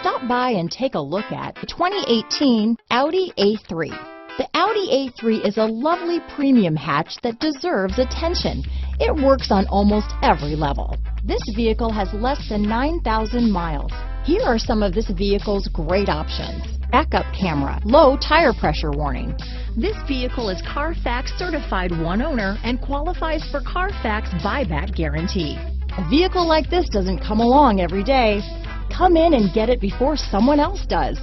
Stop by and take a look at the 2018 Audi A3. The Audi A3 is a lovely premium hatch that deserves attention. It works on almost every level. This vehicle has less than 9,000 miles. Here are some of this vehicle's great options: backup camera, low tire pressure warning. This vehicle is Carfax certified one owner and qualifies for Carfax buyback guarantee. A vehicle like this doesn't come along every day. Come in and get it before someone else does.